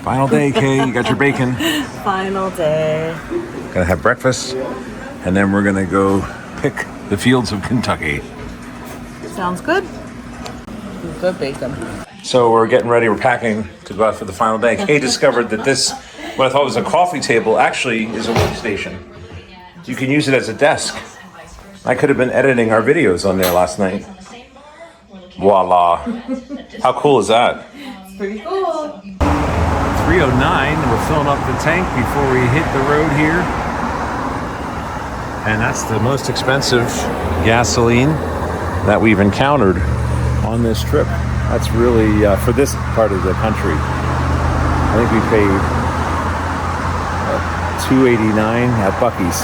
Final day, Kay. You got your bacon. Final day. Gonna have breakfast, and then we're gonna go pick the fields of Kentucky. Sounds good. Good bacon. So we're getting ready. We're packing to go out for the final day. Kay discovered that this, what I thought was a coffee table, actually is a workstation. You can use it as a desk. I could have been editing our videos on there last night. Voila. How cool is that? It's pretty cool. 309, we're filling up the tank before we hit the road here. And that's the most expensive gasoline that we've encountered on this trip. That's really, for this part of the country, I think we paid $2.89 at Buc-ee's.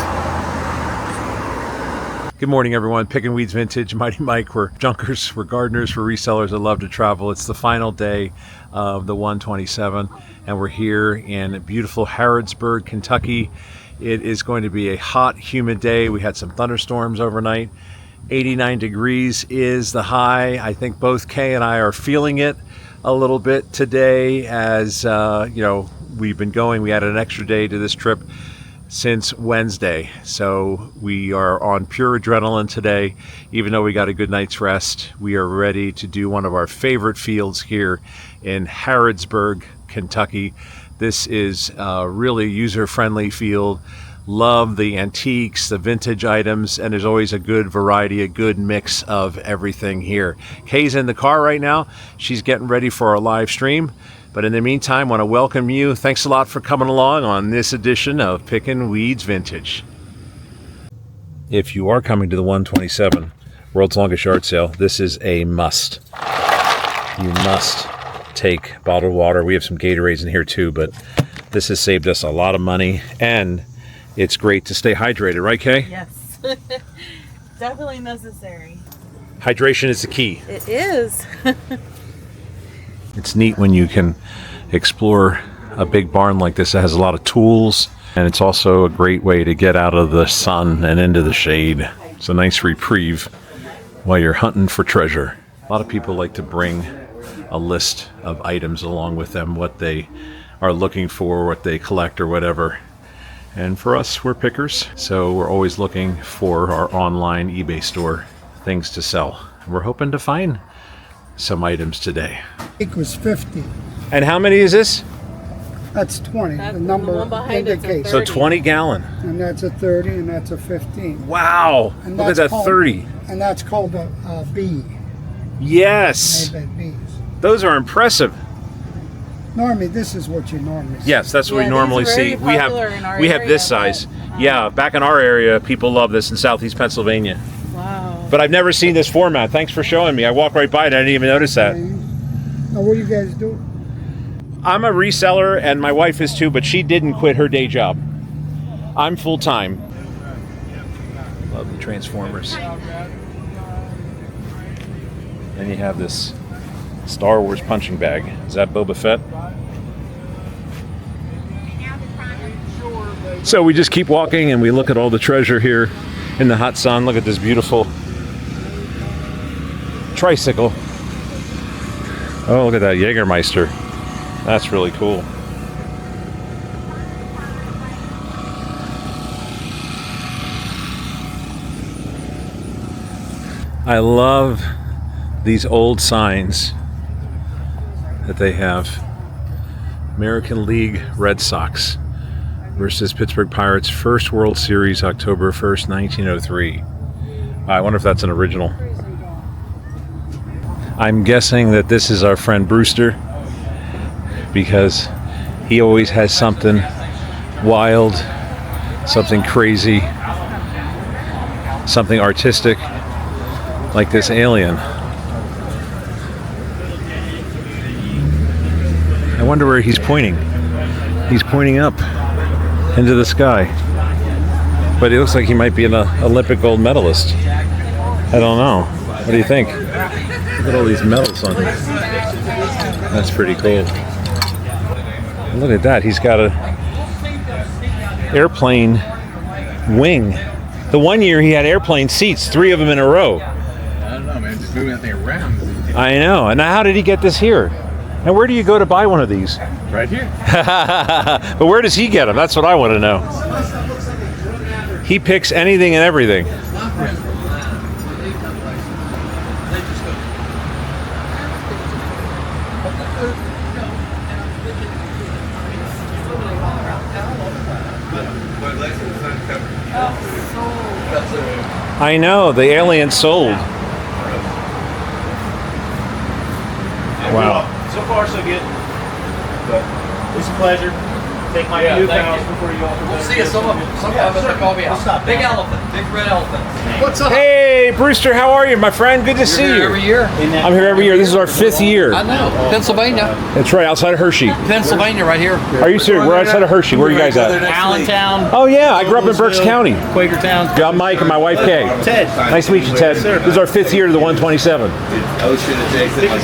Good morning, everyone. Pickin' Weeds Vintage, Mighty Mike. We're junkers, we're gardeners, we're resellers that love to travel. It's the final day of the 127, and we're here in beautiful Harrodsburg, Kentucky. It is going to be a hot, humid day. We had some thunderstorms overnight. 89 degrees is the high. I think both Kay and I are feeling it a little bit today as, we've been going. We added an extra day to this trip since Wednesday. So we are on pure adrenaline today. Even though we got a good night's rest, we are ready to do one of our favorite fields here in Harrodsburg, Kentucky. This is a really user-friendly field. Love the antiques, the vintage items, and there's always a good variety, a good mix of everything here. Kay's in the car right now. She's getting ready for our live stream. But in the meantime, I want to welcome you. Thanks a lot for coming along on this edition of Pickin' Weeds Vintage. If you are coming to the 127, World's Longest Yard Sale, this is a must. You must take bottled water. We have some Gatorades in here too, but this has saved us a lot of money, and it's great to stay hydrated, right, Kay? Yes. Definitely necessary. Hydration is the key. It is. It's neat when you can explore a big barn like this that has a lot of tools, and it's also a great way to get out of the sun and into the shade. It's a nice reprieve while you're hunting for treasure. A lot of people like to bring a list of items along with them, what they are looking for, what they collect or whatever. And for us, we're pickers, so we're always looking for our online eBay store, things to sell. We're hoping to find some items today. It was 50. And how many is this? That's 20. The number indicates. So 20 gallon. And that's a 30, and that's a 15. Wow! And Look at that 30. And that's called a bee. Yes. Made by bees. Those are impressive. Normally, this is what you normally see. Yes, that's what we normally see. We have this size. Yeah, back in our area, people love this in southeast Pennsylvania. Wow. But I've never seen this format. Thanks for showing me. I walked right by it. I didn't even notice that. Now, what do you guys do? I'm a reseller, and my wife is too, but she didn't quit her day job. I'm full-time. Love the Transformers. Then you have this Star Wars punching bag. Is that Boba Fett? So we just keep walking and we look at all the treasure here in the hot sun. Look at this beautiful tricycle. Oh, look at that Jägermeister. That's really cool. I love these old signs that they have. American League Red Sox versus Pittsburgh Pirates, first World Series, October 1st, 1903. I wonder if that's an original. I'm guessing that this is our friend Brewster, because he always has something wild, something crazy, something artistic, like this alien. I wonder where he's pointing. He's pointing up into the sky. But it looks like he might be an Olympic gold medalist. I don't know. What do you think? Look at all these medals on him. That's pretty cool. Look at that. He's got a airplane wing. The one year he had airplane seats, 3 of them in a row. I don't know, man. Just moving that thing around. I know. And how did he get this here? And where do you go to buy one of these? Right here. But where does he get them? That's what I want to know. He picks anything and everything. I know, the alien sold. Wow. So far, so good. But it's a pleasure. Take my newfounds before you all. We'll see you. Some of them call me out. Big elephant, big red elephant. What's up? Hey, Brewster, how are you, my friend? Good to see you. Every year. I'm here every year. This is our 5th year. I know. Pennsylvania. That's right, outside of Hershey. Pennsylvania, right here. Are you serious? We're outside of Hershey. Where are you guys at? Allentown. Oh, yeah, I grew up in Berks County. Quakertown. I'm Mike and my wife, Kay. Ted. Nice to meet you, Ted. This is our 5th year to the 127. This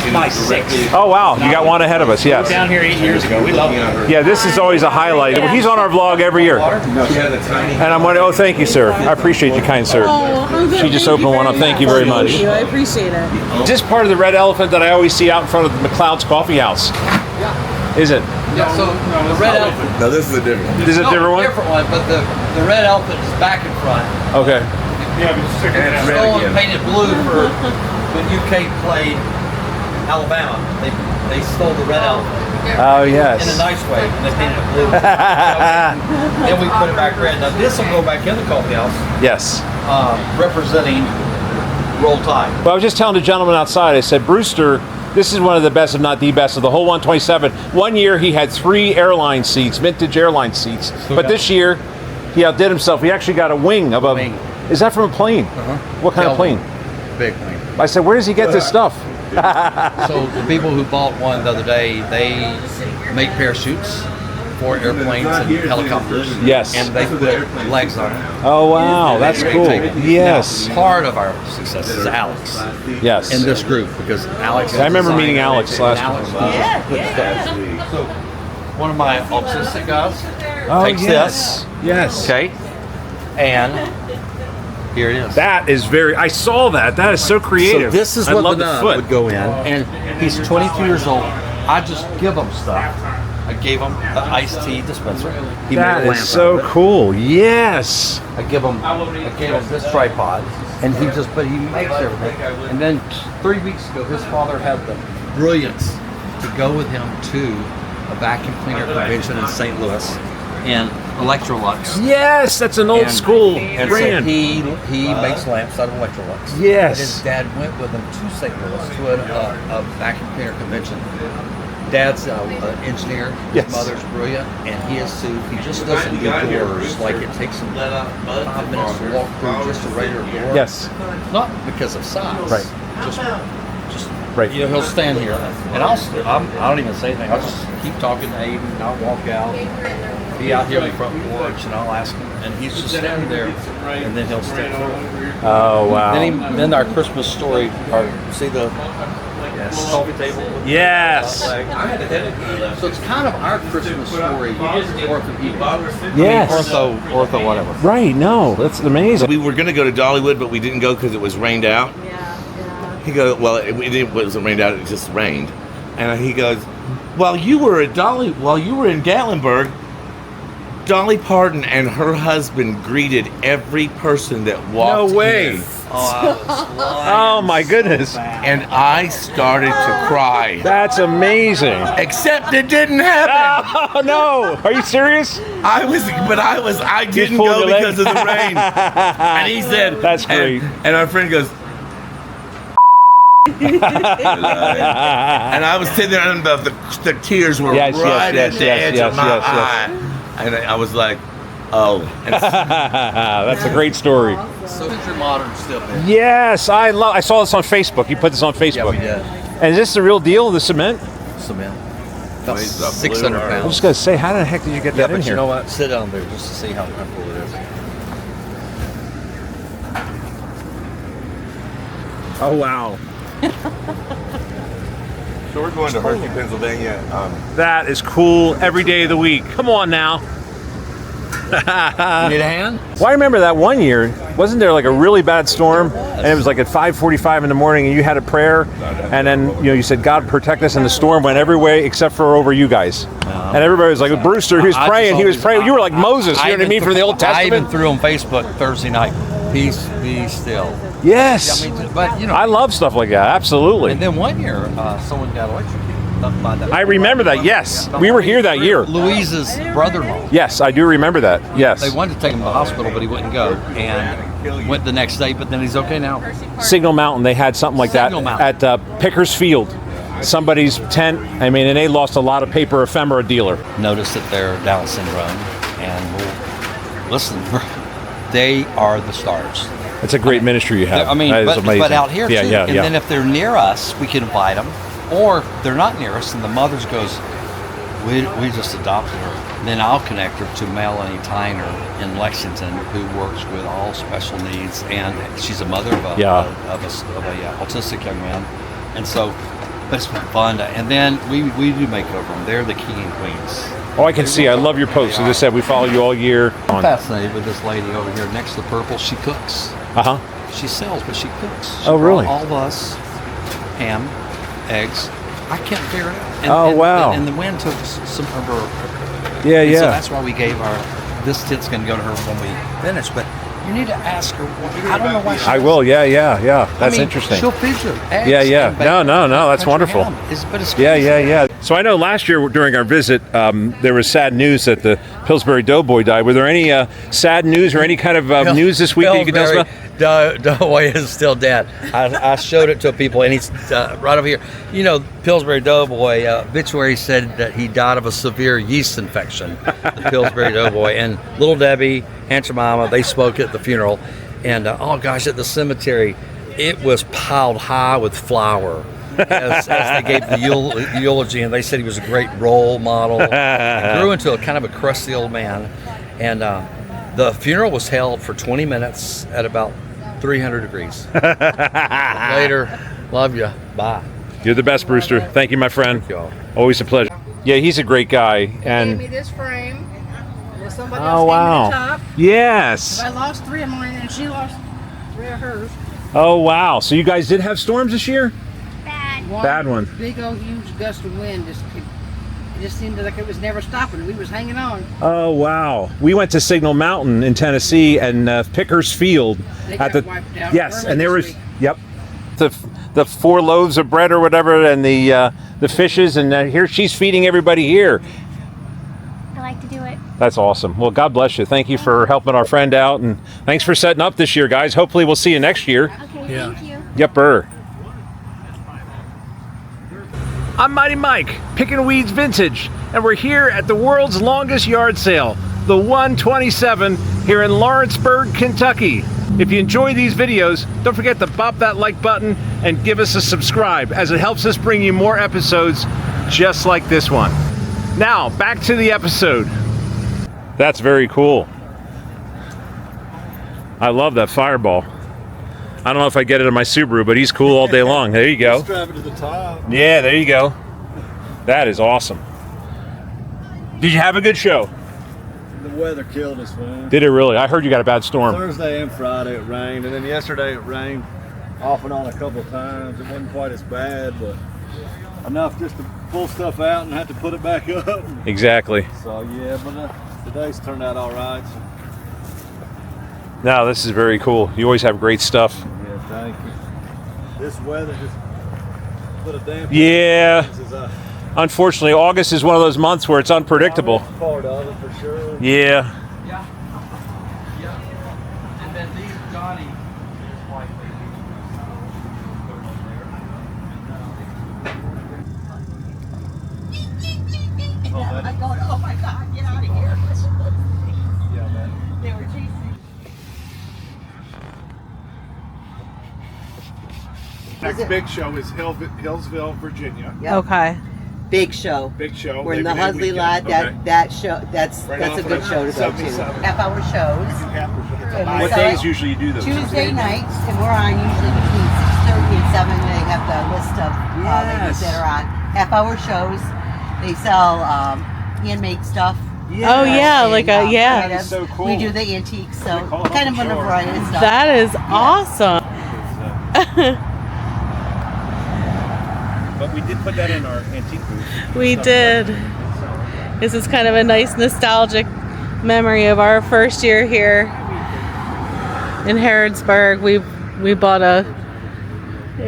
is my 6th. Oh, wow. You got one ahead of us, yes. Down here 8 years ago. We love it. Yeah, this is always a highlight. He's on our vlog every year. And I'm wondering, oh, thank you, sir. I appreciate you, kind sir. She just opened one up. Thank you very much. Thank you. I appreciate it. Is this part of the red elephant that I always see out in front of McLeod's Coffee House? Is it? Yeah, so the red elephant. No, this is a different one. This is a different one? Different one, but the red elephant is back in front. Okay. Yeah, but just stick it It's out. stolen and painted blue for when UK played Alabama. They stole the red elephant. Oh, In a yes. nice way, and they painted it blue. Then we put it back red. Now this will go back in the coffee house, Yes. representing Roll Tide. Well, I was just telling the gentleman outside, I said, Brewster, this is one of the best, if not the best, of the whole 127. One year he had 3 airline seats, vintage airline seats. But this year he outdid himself. He actually got a wing of a... Wing. Is that from a plane? What kind of plane? Big plane. I said, where does he get this stuff? So the people who bought one the other day, they make parachutes for airplanes and helicopters. Yes. And they put legs on it. Oh, wow. That's cool. Yes. Now, part of our success is Alex Yes. in this group because Alex. I remember designed meeting Alex last Alex time. So one of my autistic guys Oh, takes yes. Yes. this. Okay. And here it is. That is very... I saw that. That is so creative. So this is I what love the the nub foot. would go in, and he's 22 years old. I just give him stuff. I gave him the iced tea dispenser. He That made a is lamp so out of it. cool. Yes. I gave him this tripod, and he makes everything. And then 3 weeks ago, his father had the brilliance to go with him to a vacuum cleaner convention in St. Louis in Electrolux. Yes, that's an old And- school And brand. so he makes lamps out of Electrolux. Yes. And his dad went with him to St. Louis to a vacuum cleaner convention. Dad's an engineer. His Yes. mother's brilliant, and he just doesn't do doors. Like it takes him 5 minutes to walk through just a regular door. Yes. Not because of size. Right. Just Right. you know, he'll stand here, and I don't even say anything. I'll just keep talking to Aiden, and I'll walk out, be out here on the front porch, and I'll ask him, and he's just standing there, and then he'll stand there. Oh, wow. Then our Christmas story, see the coffee table? Yes. So it's kind of our Christmas story, orthopedic. Yes. Ortho, whatever. Right. No, that's amazing. We were going to go to Dollywood, but we didn't go because it was rained out. Yeah. He goes, well, it wasn't rained out, it just rained. And he goes, while you were in Gatlinburg, Dolly Parton and her husband greeted every person that walked No way. in. Oh, my goodness. And I started to cry. That's amazing. Except it didn't happen. Oh, no. Are you serious? I didn't pulled go your leg? because of the rain. And he said, That's great. And our friend goes, and I was sitting there, and the tears were Yes, right yes, at the yes, edge yes, of my yes, eye. And I was like, oh. And That's a great story. So is your modern still there? Yes, I saw this on Facebook. You put this on Facebook. Yeah, we did. And is this the real deal, the cement? Cement. About Weighs up 600 blue. I'm pounds. just going to say, how the heck did you get Yeah, that in but here? you know what? Sit down there just to see how comfortable it is. Oh, wow. So we're going to Hershey, Pennsylvania. That is cool every day of the week. Come on now. Need a hand? Well, I remember that one year, wasn't there like a really bad storm? And it was like at 5:45 in the morning, and you had a prayer, and then you said, "God protect us," and the storm went every way except for over you guys. And everybody was like, Brewster, he was praying. You were like Moses, you know what I mean, from the Old I even Testament. threw on Facebook Thursday night, peace be still. Yes. I mean, but I love stuff like that, absolutely. And then one year, someone got electrocuted. I remember that, yes. We were here that year. Louise's brother-in-law. Yes, I do remember that, yes. They wanted to take him to the hospital, but he wouldn't go. And went the next day, but then he's okay now. Signal Mountain, they had something like Signal that at Picker's Field. Somebody's tent, I mean, and they lost a lot of paper ephemera dealer. Notice that they're Down syndrome. And listen, they are the stars. It's a great ministry you have. I mean, that is amazing. but out here, yeah, too. Yeah, and then if they're near us, we can invite them. Or if they're not near us, and the mothers goes, we just adopted her. Then I'll connect her to Melanie Tyner in Lexington, who works with all special needs, and she's a mother of a autistic young man. And so, but it's been fun. And then we do make over them. They're the king and queens. Oh, I can see. I love your posts. As I said, we follow you all year. I'm fascinated with this lady over here next to the purple. She cooks. She sells, but she cooks. She really? All of us ham, eggs. I can't figure it out. And, wow. And the wind took some of her. Yeah, So that's why we gave this tit's going to go to her when we finish. But you need to ask her. I don't know why. I will. Yeah. That's interesting. She'll feed you eggs. Yeah. And bacon. No. That's wonderful. But it's Yeah. So I know last year during our visit, there was sad news that the Pillsbury Doughboy died. Were there any sad news or any kind of news this week that you could tell us about? Doughboy is still dead. I showed it to people, and he's right over here. You know, Pillsbury Doughboy obituary said that he died of a severe yeast infection. The Pillsbury Doughboy and Little Debbie, Aunt Jemima, they spoke at the funeral, and oh gosh, at the cemetery, it was piled high with flour. As they gave the eulogy, and they said he was a great role model. He grew into a kind of a crusty old man, and the funeral was held for 20 minutes at about 300 degrees. Later, love you. Bye. You're the best, Brewster. Thank you, my friend. Thank you all. Always a pleasure. Yeah, he's a great guy. And Gave me this frame. Well, somebody oh else gave wow, me the top. yes. I lost 3 of mine, and she lost 3 of hers. Oh wow. So you guys did have storms this year? Bad one. Big old huge gust of wind. It just seemed like it was never stopping. We was hanging on. Oh wow. We went to Signal Mountain in Tennessee and Picker's Field They at got wiped out yes, early and there this was week. the 4 loaves of bread or whatever, and the fishes, and here she's feeding everybody here. I like to do it. That's awesome. Well, God bless you. Thank you for helping our friend out, and thanks for setting up this year, guys. Hopefully we'll see you next year. Okay, thank you. Yepper. I'm Mighty Mike, Pickin' Weeds Vintage, and we're here at the world's longest yard sale, the 127 here in Lawrenceburg, Kentucky. If you enjoy these videos, don't forget to bop that like button and give us a subscribe, as it helps us bring you more episodes just like this one. Now, back to the episode. That's very cool. I love that fireball. I don't know if I get it in my Subaru, but he's cool all day long. There you go. Drive it to the top. Yeah, there you go. That is awesome. Did you have a good show? The weather killed us, man. Did it really? I heard you got a bad storm. Thursday and Friday it rained, and then yesterday it rained off and on a couple of times. It wasn't quite as bad, but enough just to pull stuff out and have to put it back up. Exactly. So yeah, but today's turned out all right. So. No, this is very cool. You always have great stuff. Yeah, thank you. This weather just put a damper. Yeah. Unfortunately, August is one of those months where it's unpredictable. Part of it for sure. Yeah. And then these Johnny, his wife, Oh my God, get out of here. Yeah, man. They were chasing. Next big show is Hillsville, Virginia. Okay. Big show. Big show. We're in the Labor Day Husley lot. weekend. Okay. That show. That's Right a off good of show to go to. 77. Half-hour shows. And What so days usually you do those? Tuesday nights, and we're on usually between 6:30 and 7. They have the list of ladies that are on half-hour shows. They sell handmade stuff, Oh yeah, like a yeah. That's so cool. We do the antiques, so call it kind of on a sure. variety of stuff. That is awesome. But we did put that in our antique booth. We did. This is kind of a nice nostalgic memory of our first year here in Harrodsburg. We bought it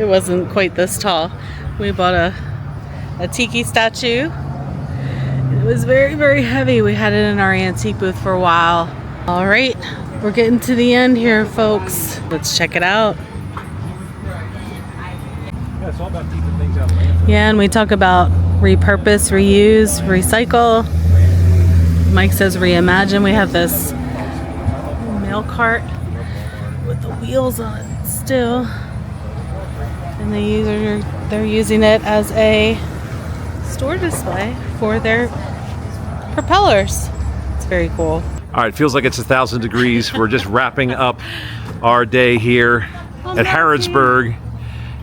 wasn't quite this tall. We bought a tiki statue. It was very, very heavy. We had it in our antique booth for a while. All right, we're getting to the end here, folks. Let's check it out. Yeah, it's all about keeping things out of landfill. Yeah, and we talk about repurpose, reuse, recycle. Mike says reimagine. We have this mail cart with the wheels on it still. And they're using it as a store display for their propellers. It's very cool. All right, feels like it's 1,000 degrees. We're just wrapping up our day here at Harrodsburg.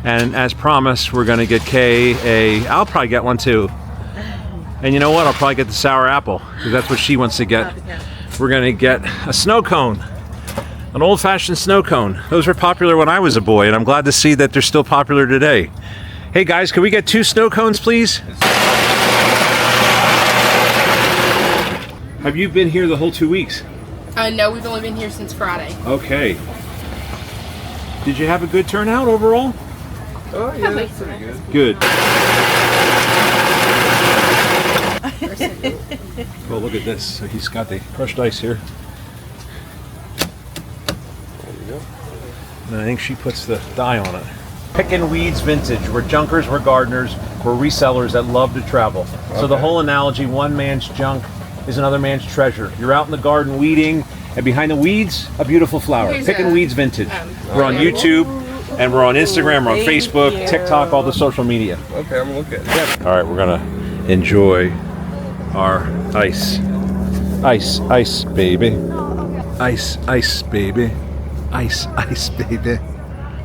And as promised, we're going to get Kay I'll probably get one too. And you know what? I'll probably get the sour apple because that's what she wants to get. We're going to get a snow cone, an old-fashioned snow cone. Those were popular when I was a boy, and I'm glad to see that they're still popular today. Hey guys, can we get 2 snow cones, please? Have you been here the whole 2 weeks? No, we've only been here since Friday. Okay. Did you have a good turnout overall? Oh, yeah, that's pretty Good. Well, look at this. So he's got the crushed ice here. There you go. And I think she puts the dye on it. Pickin Weeds Vintage. We're junkers, we're gardeners, we're resellers that love to travel. So the whole analogy, one man's junk is another man's treasure. You're out in the garden weeding, and behind the weeds, a beautiful flower. Pickin Weeds Vintage. We're on YouTube, and we're on Instagram, we're on Facebook, TikTok, all the social media. Okay, I'm gonna look at it. All right, we're gonna enjoy our ice. Ice, ice, baby. Ice, ice, baby. Ice, ice, baby.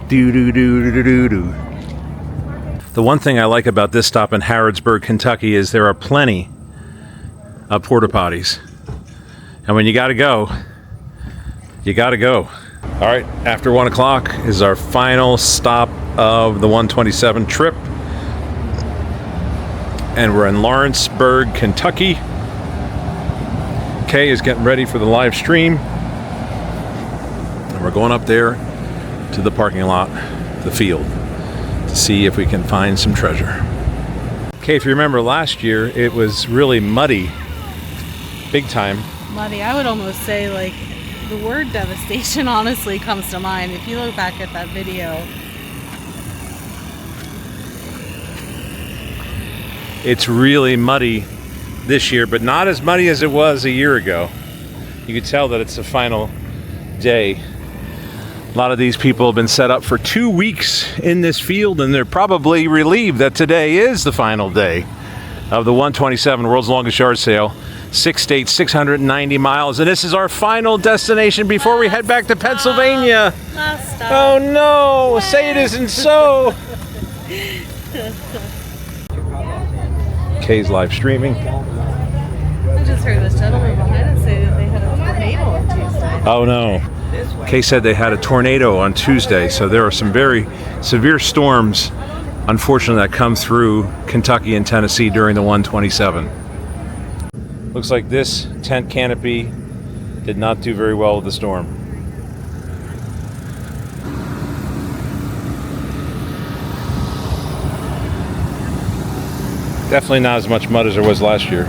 Do do do do do do. The one thing I like about this stop in Harrodsburg, Kentucky, is there are plenty of porta potties, and when you gotta go, you gotta go. All right, after 1 o'clock is our final stop of the 127 trip. And we're in Lawrenceburg, Kentucky. Kay is getting ready for the live stream. And we're going up there to the parking lot, the field, to see if we can find some treasure. Kay, if you remember last year, it was really muddy, big time. Muddy. I would almost say like the word devastation honestly comes to mind. If you look back at that video, it's really muddy this year, but not as muddy as it was a year ago. You could tell that it's the final day. A lot of these people have been set up for 2 weeks in this field, and they're probably relieved that today is the final day of the 127 World's Longest Yard Sale. 6 states, 690 miles, and this is our final destination before we head back to Pennsylvania. Oh no, say it isn't so. Kay's live streaming. I just heard this gentleman behind us say that they had a tornado on Tuesday. Oh no. Kay said they had a tornado on Tuesday, so there are some very severe storms, unfortunately, that come through Kentucky and Tennessee during the 127. Looks like this tent canopy did not do very well with the storm. Definitely not as much mud as there was last year.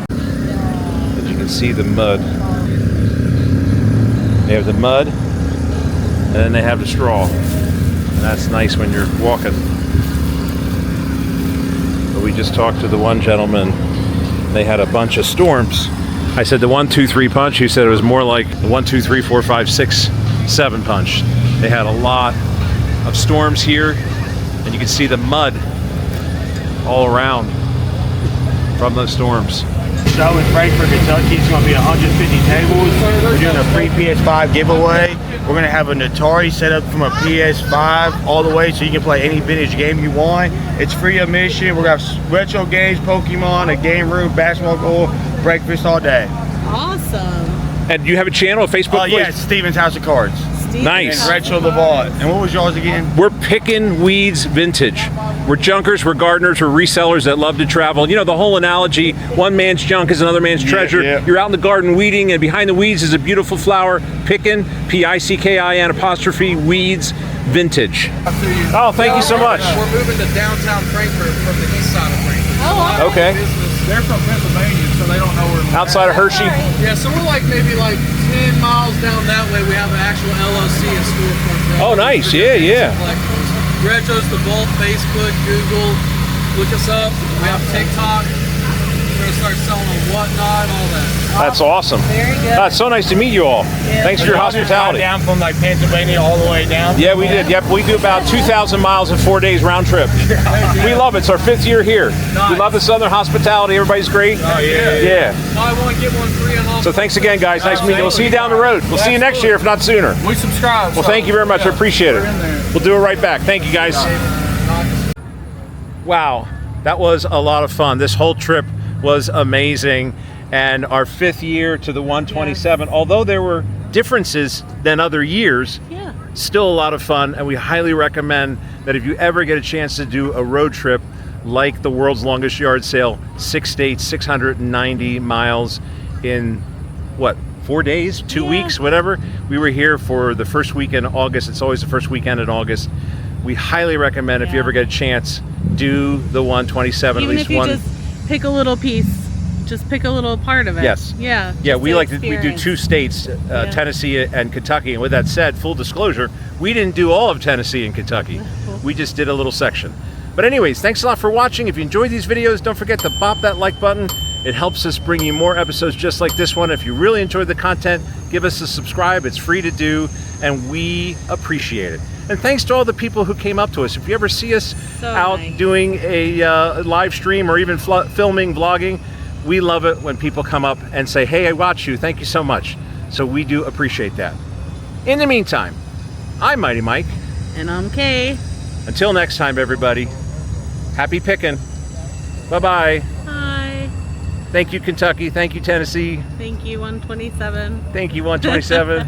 But you can see the mud. They have the mud, and then they have the straw. And that's nice when you're walking. But we just talked to the one gentleman. They had a bunch of storms. I said the 1, 2, 3 punch. He said it was more like the 1, 2, 3, 4, 5, 6, 7 punch. They had a lot of storms here, and you can see the mud all around from those storms. So in Frankfort, Kentucky, it's going to be 150 tables. We're doing a free PS5 giveaway. We're going to have an Atari set up from a PS5 all the way so you can play any vintage game you want. It's free admission. We're going to have retro games, Pokemon, a game room, basketball goal, breakfast all day. Awesome. And do you have a channel, a Facebook page? Yeah, it's Steven's House of Cards. Nice. And Rachel the Vault. And what was yours again? We're Pickin Weeds Vintage. We're junkers, we're gardeners, we're resellers that love to travel. You know, the whole analogy, one man's junk is another man's treasure. Yeah. You're out in the garden weeding, and behind the weeds is a beautiful flower. Pickin, Pickin apostrophe, weeds, vintage. Oh, thank you so much. We're moving to downtown Frankfurt from the east side of Frankfurt. Oh, Okay. They're from Pennsylvania, so they don't know where. Outside of Hershey? Yeah, so we're like maybe like 10 miles down that way. We have an actual LLC and storefront. Oh, nice. Yeah, yeah. Retro's the Vault, Facebook, Google. Look us up. We have TikTok. We're going to start selling on Whatnot, all that. That's awesome. Very good. It's so nice to meet you all. Thanks for your hospitality. Down from like Pennsylvania all the way down. Yeah, we did. Yep, we do about 2,000 miles in 4 days round trip. We love it. It's our 5th year here. We love the Southern hospitality. Everybody's great. Oh yeah. Yeah. Buy one, get one free and all. So thanks again, guys. Nice meeting you. We'll see you down the road. We'll see you next year, if not sooner. We subscribe. Well, thank you very much. I appreciate it. We'll do it right back. Thank you, guys. Wow, that was a lot of fun. This whole trip was amazing. And our 5th year to the 127, although there were differences than other years, Yeah. still a lot of fun. And we highly recommend that if you ever get a chance to do a road trip like the world's longest yard sale, 6 states, 690 miles in what, 4 days, 2 weeks, whatever. We were here for the first weekend in August. It's always the first weekend in August. We highly recommend if you ever get a chance, do the 127, Even at least if you one. just pick a little piece, just pick a little part of it. Yes. Yeah. Yeah, just we to like to, we do experience. 2 states, Tennessee and Kentucky. And with that said, full disclosure, we didn't do all of Tennessee and Kentucky. We just did a little section. But anyways, thanks a lot for watching. If you enjoyed these videos, don't forget to bop that like button. It helps us bring you more episodes just like this one. If you really enjoyed the content, give us a subscribe. It's free to do, and we appreciate it. And thanks to all the people who came up to us. If you ever see us out doing a live stream or even filming, vlogging, we love it when people come up and say, hey, I watch you. Thank you so much. So we do appreciate that. In the meantime, I'm Mighty Mike. And I'm Kay. Until next time, everybody, happy picking. Bye-bye. Hi. Thank you, Kentucky. Thank you, Tennessee. Thank you, 127. Thank you, 127.